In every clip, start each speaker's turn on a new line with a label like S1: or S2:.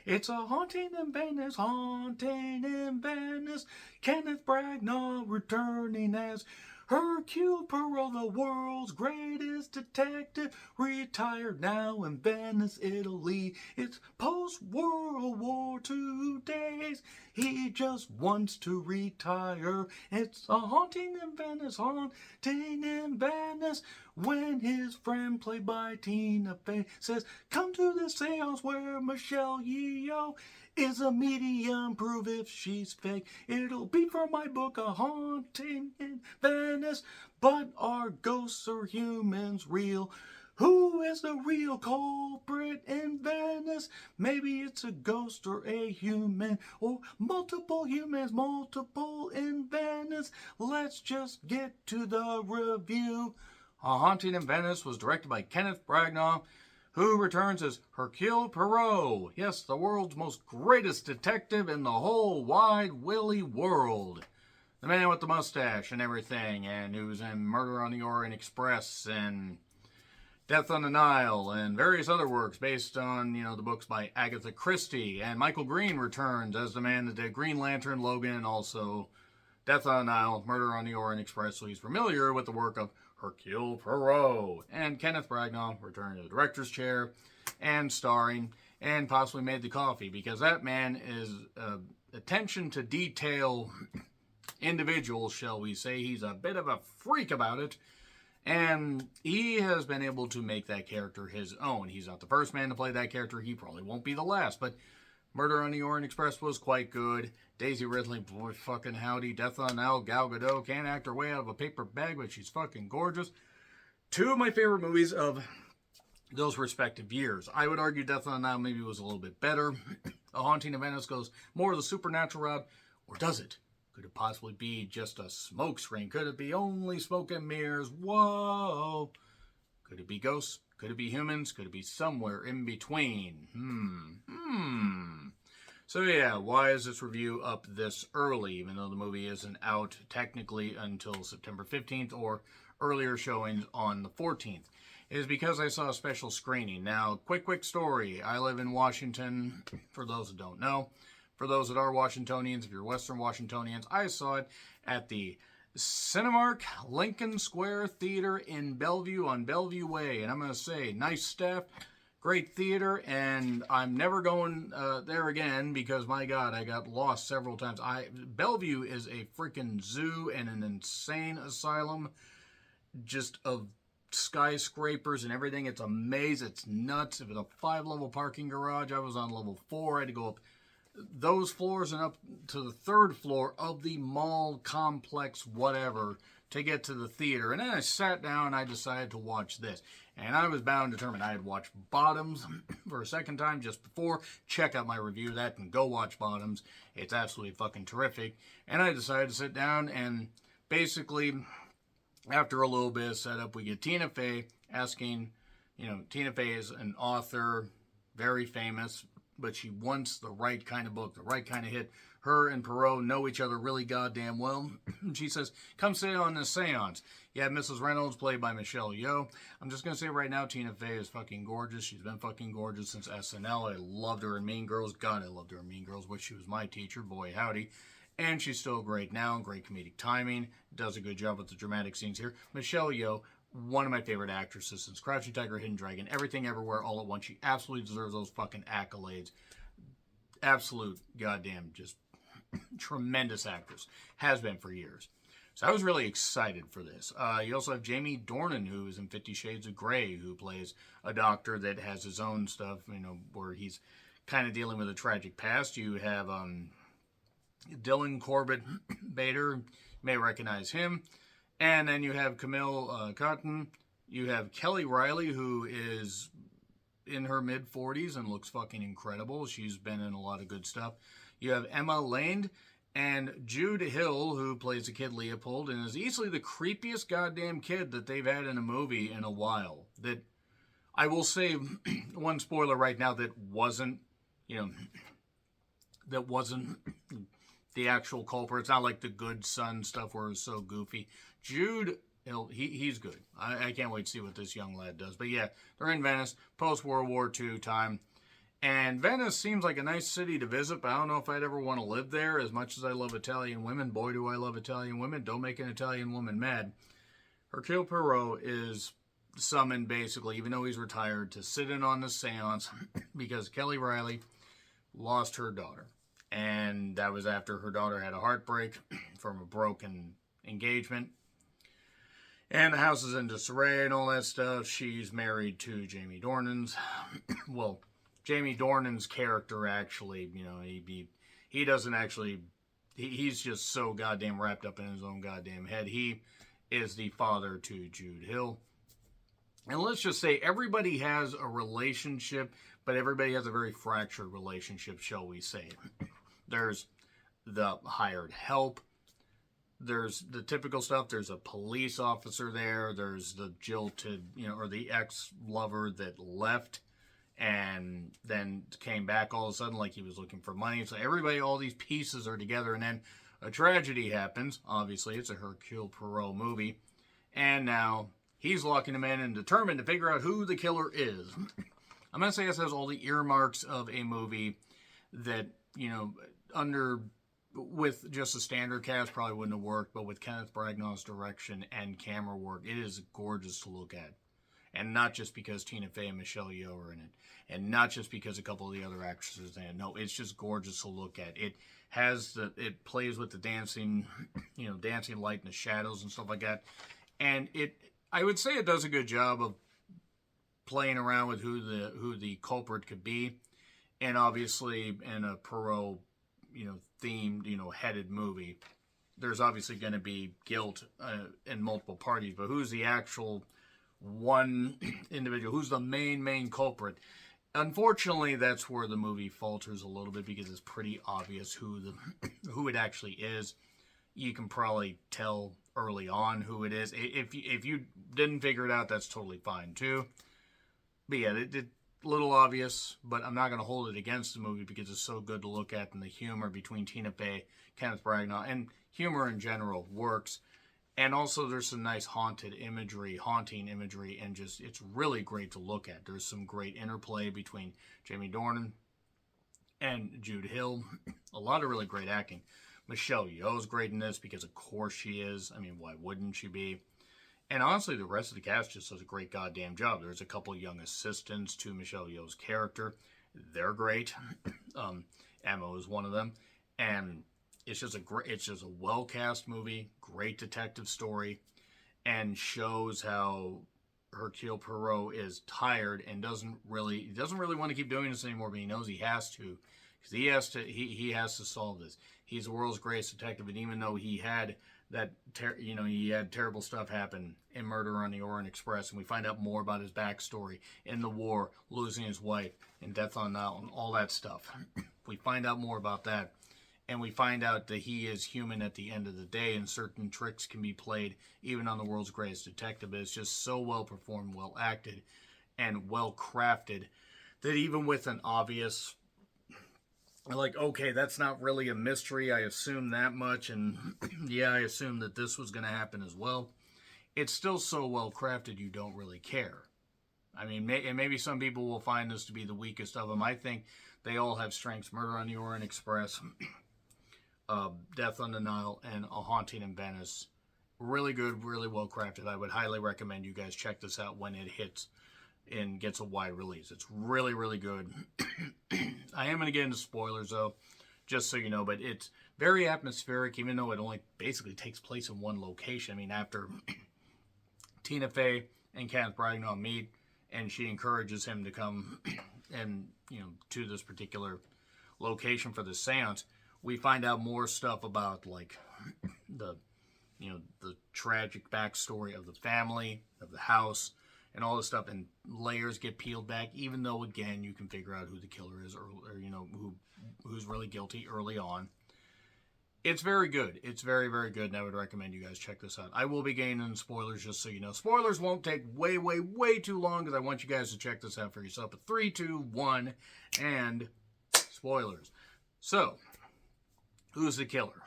S1: It's a haunting in Venice, haunting in Venice. Kenneth Branagh returning as Hercule Poirot, the world's greatest detective, retired now in Venice, Italy. It's post-World War II days. He just wants to retire. It's a haunting in Venice, haunting in Venice. When his friend, played by Tina Fey, says, "Come to the seance where Michelle Yeoh is a medium, prove if she's fake. It'll be from my book, A Haunting in Venice. But are ghosts or humans real? Who is the real culprit in Venice? Maybe it's a ghost or a human, or multiple humans, multiple in Venice. Let's just get to the review." A Haunting in Venice was directed by Kenneth Branagh, who returns as Hercule Poirot. Yes, the world's most greatest detective in the whole wide willy world. The man with the mustache and everything, and who's in Murder on the Orient Express and Death on the Nile and various other works based on, the books by Agatha Christie. And Michael Green returns as the man that did Green Lantern, Logan, and also Death on the Nile, Murder on the Orient Express, so he's familiar with the work of Hercule Poirot. And Kenneth Branagh returned to the director's chair and starring and possibly made the coffee, because that man is attention to detail individual, shall we say. He's a bit of a freak about it, and he has been able to make that character his own. He's not the first man to play that character. He probably won't be the last, but Murder on the Orient Express was quite good. Daisy Ridley, boy fucking howdy. Death on the Nile, Gal Gadot can't act her way out of a paper bag, but she's fucking gorgeous. Two of my favorite movies of those respective years. I would argue Death on the Nile maybe was a little bit better. A Haunting in Venice goes more of the supernatural route, or does it? Could it possibly be just a smokescreen? Could it be only smoke and mirrors? Whoa! Could it be ghosts? Could it be humans? Could it be somewhere in between? So yeah, why is this review up this early, even though the movie isn't out technically until September 15th or earlier showings on the 14th? It is because I saw a special screening. Now, quick story. I live in Washington, for those that don't know. For those that are Washingtonians, if you're Western Washingtonians, I saw it at the Cinemark Lincoln Square Theater in Bellevue on Bellevue Way. And I'm going to say, nice staff, great theater, and I'm never going there again because, my God, I got lost several times. Bellevue is a freaking zoo and an insane asylum, just of skyscrapers and everything. It's a maze. It's nuts. It was a 5-level parking garage. I was on level 4. I had to go up those floors and up to the 3rd floor of the mall complex, whatever, to get to the theater. And then I sat down and I decided to watch this. And I was bound and determined. I had watched Bottoms for a second time just before. Check out my review of that and go watch Bottoms. It's absolutely fucking terrific. And I decided to sit down and basically, after a little bit of setup, we get Tina Fey asking, Tina Fey is an author, very famous, but she wants the right kind of book, the right kind of hit. Her and Poirot know each other really goddamn well. She says, "Come sit on this seance." You have Mrs. Reynolds, played by Michelle Yeoh. I'm just going to say right now, Tina Fey is fucking gorgeous. She's been fucking gorgeous since SNL. I loved her in Mean Girls. God, I loved her in Mean Girls. Wish she was my teacher. Boy, howdy. And she's still great now. Great comedic timing. Does a good job with the dramatic scenes here. Michelle Yeoh, one of my favorite actresses since Crouching Tiger, Hidden Dragon, Everything Everywhere All at Once. She absolutely deserves those fucking accolades. Absolute goddamn just tremendous actress. Has been for years. So I was really excited for this. You also have Jamie Dornan, who is in 50 Shades of Grey, who plays a doctor that has his own stuff, where he's kind of dealing with a tragic past. You have Dylan Corbett Bader, you may recognize him. And then you have Camille Cotton. You have Kelly Riley, who is in her mid-40s and looks fucking incredible. She's been in a lot of good stuff. You have Emma Lane and Jude Hill, who plays the kid Leopold, and is easily the creepiest goddamn kid that they've had in a movie in a while. That, I will say, one spoiler right now, that wasn't the actual culprit. It's not like the Good Son stuff where it's so goofy. Jude, he's good. I can't wait to see what this young lad does. But yeah, they're in Venice, post-World War II time. And Venice seems like a nice city to visit, but I don't know if I'd ever want to live there. As much as I love Italian women, boy do I love Italian women. Don't make an Italian woman mad. Hercule Poirot is summoned, basically, even though he's retired, to sit in on the seance because Kelly Riley lost her daughter. And that was after her daughter had a heartbreak from a broken engagement. And the house is in disarray and all that stuff. She's married to Jamie Dornan's. Well, Jamie Dornan's character actually, he doesn't actually, he's just so goddamn wrapped up in his own goddamn head. He is the father to Jude Hill. And let's just say everybody has a relationship, but everybody has a very fractured relationship, shall we say. There's the hired help. There's the typical stuff. There's a police officer there. There's the jilted, or the ex-lover that left and then came back all of a sudden like he was looking for money. So everybody, all these pieces are together, and then a tragedy happens. Obviously, it's a Hercule Poirot movie. And now he's locking him in and determined to figure out who the killer is. I'm going to say this has all the earmarks of a movie that, with just a standard cast probably wouldn't have worked, but with Kenneth Branagh's direction and camera work, it is gorgeous to look at. And not just because Tina Fey and Michelle Yeoh are in it. And not just because a couple of the other actresses are in it. No, it's just gorgeous to look at. It plays with the dancing, dancing light and the shadows and stuff like that. And I would say it does a good job of playing around with who the culprit could be. And obviously in a Poirot, themed, headed movie, there's obviously going to be guilt in multiple parties, but who's the actual one individual? Who's the main culprit? Unfortunately, that's where the movie falters a little bit because it's pretty obvious who it actually is. You can probably tell early on who it is. If you didn't figure it out, that's totally fine too. But yeah, it's a little obvious, but I'm not going to hold it against the movie because it's so good to look at, and the humor between Tina Fey, Kenneth Branagh, and humor in general works. And also there's some nice haunting imagery, and just, it's really great to look at. There's some great interplay between Jamie Dornan and Jude Hill. A lot of really great acting. Michelle Yeoh's great in this because of course she is. I mean, why wouldn't she be? And honestly, the rest of the cast just does a great goddamn job. There's a couple young assistants to Michelle Yeoh's character. They're great. Emma is one of them. And it's just a well-cast movie, great detective story, and shows how Hercule Poirot is tired and doesn't really want to keep doing this anymore, but he knows he has to, because he has to solve this. He's the world's greatest detective, and even though he had he had terrible stuff happen in Murder on the Orient Express, and we find out more about his backstory in the war, losing his wife, and Death on the Nile, and all that stuff. We find out more about that. And we find out that he is human at the end of the day, and certain tricks can be played even on the world's greatest detective. It's just so well performed, well acted, and well crafted that even with an obvious, okay, that's not really a mystery, I assume that much, and yeah, I assume that this was going to happen as well. It's still so well crafted you don't really care. I mean, and maybe some people will find this to be the weakest of them. I think they all have strengths. Murder on the Orient Express, Death on the Nile, and A Haunting in Venice. Really good, really well crafted. I would highly recommend you guys check this out when it hits and gets a wide release. It's really, really good. I am going to get into spoilers though, just so you know, but it's very atmospheric, even though it only basically takes place in one location. I mean, after Tina Fey and Kenneth Branagh meet, and she encourages him to come and, to this particular location for the seance, we find out more stuff about the tragic backstory of the family, of the house, and all this stuff, and layers get peeled back, even though, again, you can figure out who the killer is, or who's really guilty early on. It's very good. It's very, very good, and I would recommend you guys check this out. I will be getting into spoilers, just so you know. Spoilers won't take way, way, way too long, because I want you guys to check this out for yourself. But 3, 2, 1, and spoilers. So, who's the killer?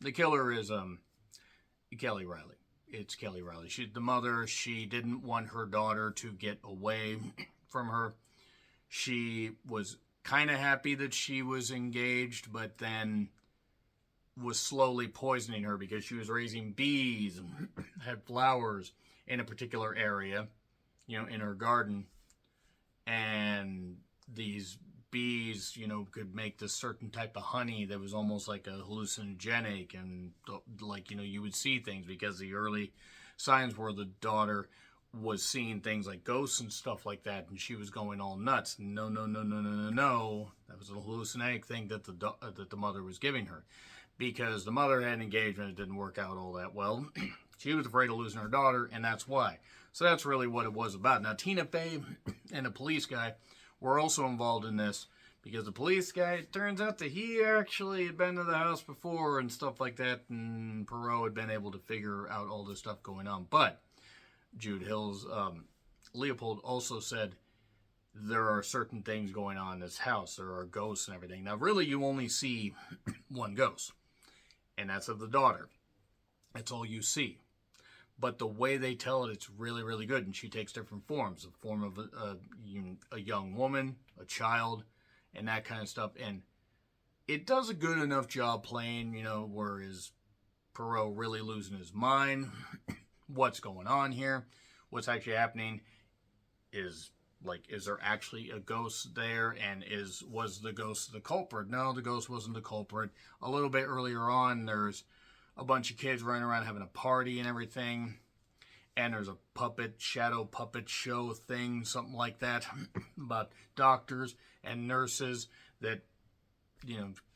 S1: The killer is Kelly Riley. It's Kelly Riley. She's the mother. She didn't want her daughter to get away from her. she was kind of happy that she was engaged, but then was slowly poisoning her because she was raising bees and had flowers in a particular area, in her garden. And these bees, could make this certain type of honey that was almost like a hallucinogenic, and you would see things, because the early signs were the daughter was seeing things like ghosts and stuff like that, and she was going all nuts. No, no, no, no, no, no, no. That was a hallucinogenic thing that the mother was giving her, because the mother had an engagement. It didn't work out all that well. She was afraid of losing her daughter, and that's why. So that's really what it was about. Now, Tina Fey and the police guy were also involved in this, because the police guy, it turns out that he actually had been to the house before and stuff like that, and Poirot had been able to figure out all this stuff going on. But Jude Hill's Leopold also said there are certain things going on in this house. There are ghosts and everything. Now, really, you only see one ghost, and that's of the daughter. That's all you see. But the way they tell it, it's really, really good. And she takes different forms. The form of a young woman, a child, and that kind of stuff. And it does a good enough job playing, where is Poirot really losing his mind? What's going on here? What's actually happening? Is there actually a ghost there? And was the ghost the culprit? No, the ghost wasn't the culprit. A little bit earlier on, there's a bunch of kids running around having a party and everything. And there's a shadow puppet show thing, something like that, about doctors and nurses that,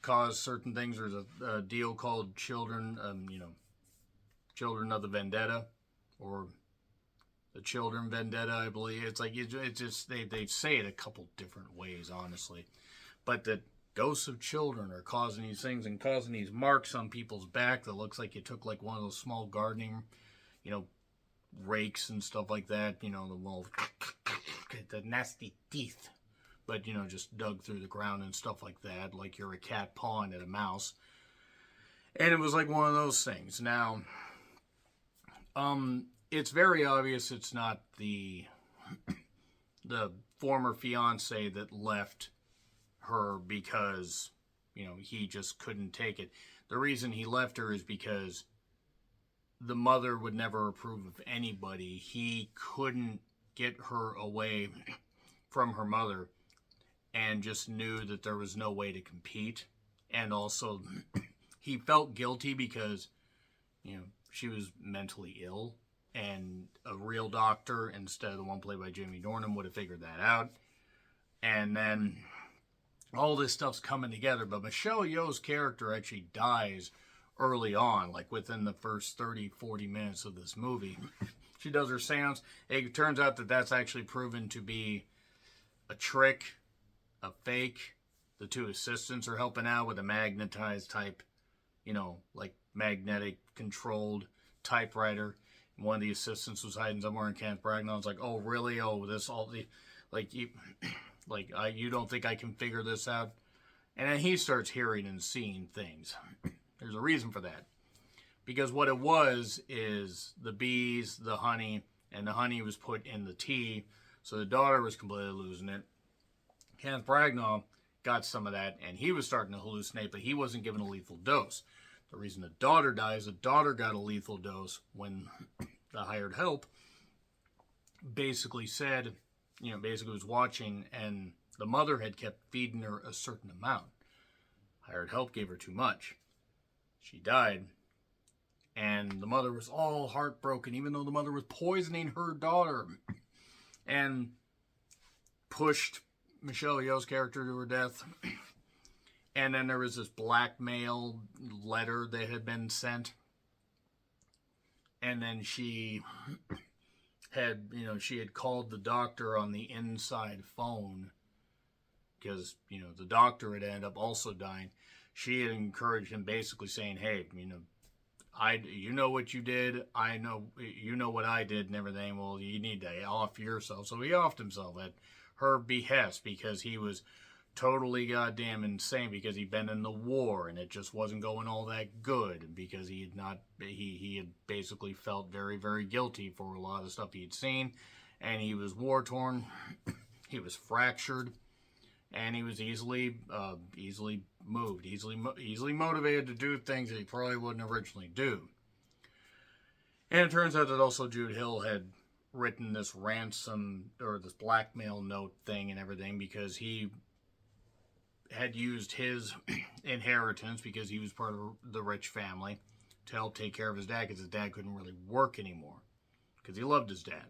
S1: cause certain things. There's a deal called Children of the Vendetta, or the Children Vendetta, I believe. It's like, it's just, they say it a couple different ways, honestly. But that ghosts of children are causing these things and causing these marks on people's back that looks like you took like one of those small gardening, rakes and stuff like that, the little, the nasty teeth, but, just dug through the ground and stuff like that, like you're a cat pawing at a mouse. And it was like one of those things. Now, it's very obvious it's not the former fiance that left her because, he just couldn't take it. The reason he left her is because the mother would never approve of anybody. He couldn't get her away from her mother, and just knew that there was no way to compete. And also, he felt guilty because, she was mentally ill, and a real doctor, instead of the one played by Jamie Dornan, would have figured that out. And then all this stuff's coming together, but Michelle Yeoh's character actually dies early on, like within the first 30-40 minutes of this movie. She does her seance. It turns out that that's actually proven to be a trick, a fake. The two assistants are helping out with a magnetized type, like magnetic controlled typewriter. And one of the assistants was hiding somewhere in Kenneth Branagh. I was like, oh, really? Oh, this all the, you don't think I can figure this out? And then he starts hearing and seeing things. There's a reason for that. Because what it was is the bees, the honey, and the honey was put in the tea. So the daughter was completely losing it. Kenneth Branagh got some of that, and he was starting to hallucinate, but he wasn't given a lethal dose. The reason the daughter dies, the daughter got a lethal dose when the hired help basically said, basically was watching, and the mother had kept feeding her a certain amount. Hired help gave her too much. She died, and the mother was all heartbroken, even though the mother was poisoning her daughter, and pushed Michelle Yeoh's character to her death. And then there was this blackmail letter that had been sent, and then she had called the doctor on the inside phone, because, the doctor had ended up also dying. She had encouraged him, basically saying, hey, you know what you did, I know, what I did and everything, well, you need to off yourself. So he offed himself at her behest, because he was totally goddamn insane, because he'd been in the war and it just wasn't going all that good, and because he had basically felt very, very guilty for a lot of the stuff he had seen, and he was war torn, he was fractured, and he was easily moved, easily motivated to do things that he probably wouldn't originally do. And it turns out that also Jude Hill had written this ransom or this blackmail note thing and everything because he had used his inheritance, because he was part of the rich family, to help take care of his dad, because his dad couldn't really work anymore because he loved his dad.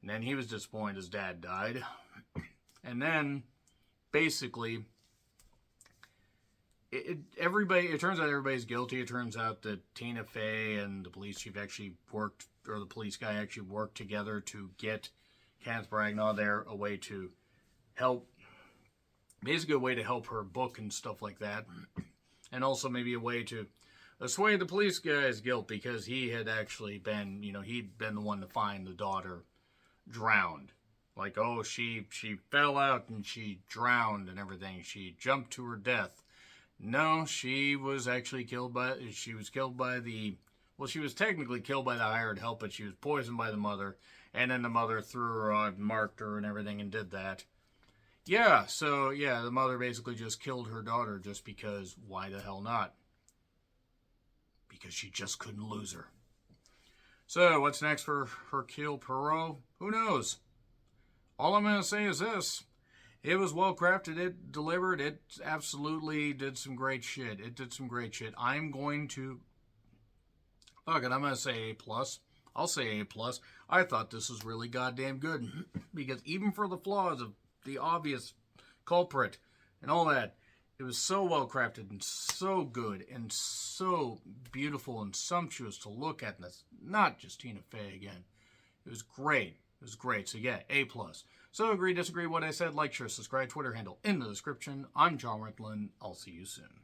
S1: And then he was disappointed his dad died. And then basically it turns out everybody's guilty. It turns out that Tina Fey and the police chief actually worked, or the police guy actually worked together to get Kenneth Branagh there, a way to help her book and stuff like that. And also maybe a way to assuage the police guy's guilt, because he had actually been, he'd been the one to find the daughter drowned. Like, oh, she fell out and she drowned and everything. She jumped to her death. No, she was actually killed by, she was technically killed by the hired help, but she was poisoned by the mother. And then the mother threw her on, marked her and everything and did that. Yeah, so, yeah, the mother basically just killed her daughter just because, why the hell not? Because she just couldn't lose her. So, what's next for Hercule Poirot? Who knows? All I'm going to say is this. It was well crafted. It delivered. It absolutely did some great shit. I'm going to... Fuck it, I'm going to say A+. I'll say A+. I thought this was really goddamn good. Because even for the flaws of the obvious culprit and all that, it was so well crafted and so good and so beautiful and sumptuous to look at. And that's not just Tina Fey again. It was great. So yeah, A+. So agree, disagree what I said, like, share, subscribe, Twitter handle in the description. I'm John Rickland. I'll see you soon.